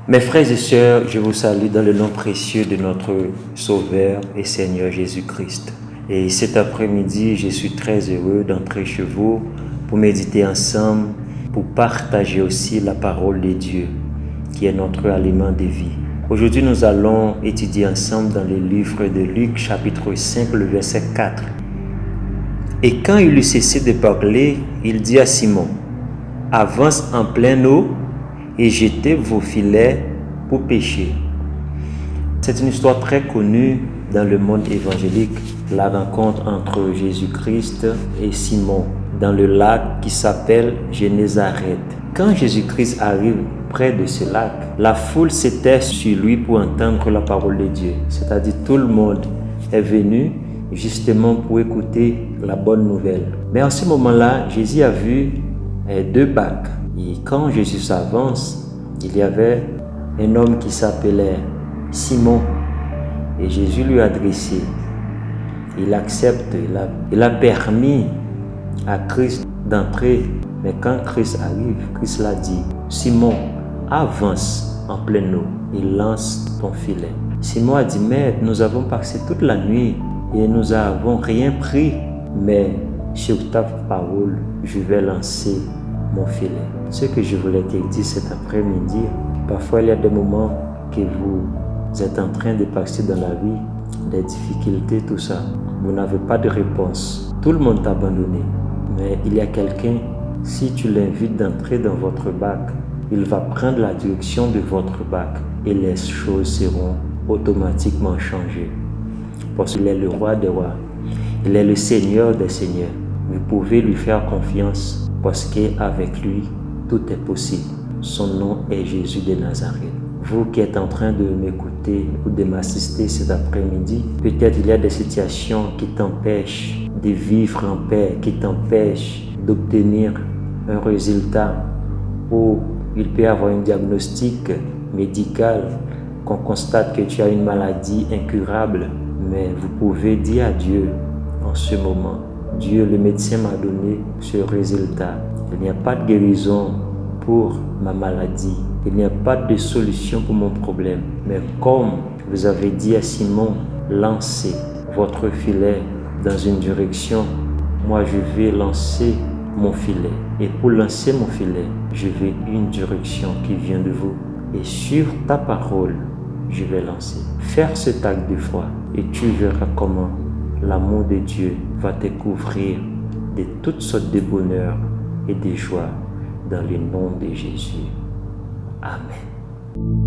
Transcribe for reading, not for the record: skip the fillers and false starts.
Mes frères et sœurs, je vous salue dans le nom précieux de notre Sauveur et Seigneur Jésus-Christ. Et cet après-midi, je suis très heureux d'entrer chez vous pour méditer ensemble, pour partager aussi la parole de Dieu, qui est notre aliment de vie. Aujourd'hui, nous allons étudier ensemble dans le livre de Luc, chapitre 5, le verset 4. Et quand il eut cessé de parler, il dit à Simon, « Avance en pleine eau et jetez vos filets pour pêcher. » C'est une histoire très connue dans le monde évangélique, la rencontre entre Jésus-Christ et Simon dans le lac qui s'appelle Génézareth. Quand Jésus-Christ arrive près de ce lac, la foule s'était sur lui pour entendre la parole de Dieu. C'est-à-dire tout le monde est venu justement pour écouter la bonne nouvelle. Mais en ce moment-là, Jésus a vu deux barques. Et quand Jésus s'avance, il y avait un homme qui s'appelait Simon. Et Jésus lui a adressé. Il accepte, il a permis à Christ d'entrer. Mais quand Christ arrive, Christ l'a dit, « Simon, avance en pleine eau et lance ton filet. » Simon a dit, « Maître, nous avons passé toute la nuit et nous n'avons rien pris. Mais sur ta parole, je vais lancer mon filet. » Ce que je voulais te dire cet après-midi, parfois il y a des moments que vous êtes en train de passer dans la vie, des difficultés, tout ça. Vous n'avez pas de réponse. Tout le monde t'a abandonné. Mais il y a quelqu'un, si tu l'invites d'entrer dans votre bac, il va prendre la direction de votre bac et les choses seront automatiquement changées. Parce qu'il est le roi des rois. Il est le Seigneur des seigneurs. Vous pouvez lui faire confiance parce qu'avec lui, tout est possible. Son nom est Jésus de Nazareth. Vous qui êtes en train de m'écouter ou de m'assister cet après-midi, peut-être il y a des situations qui t'empêchent de vivre en paix, qui t'empêchent d'obtenir un résultat, ou il peut y avoir un diagnostic médical qu'on constate que tu as une maladie incurable, mais vous pouvez dire à Dieu en ce moment, « Dieu, le médecin m'a donné ce résultat. Il n'y a pas de guérison pour ma maladie. Il n'y a pas de solution pour mon problème. Mais comme vous avez dit à Simon, lancez votre filet dans une direction. Moi, je vais lancer mon filet. Et pour lancer mon filet, je veux une direction qui vient de vous. Et sur ta parole, je vais lancer. Faire cet acte de foi et tu verras comment l'amour de Dieu va te couvrir de toutes sortes de bonheur et de joie dans le nom de Jésus. Amen.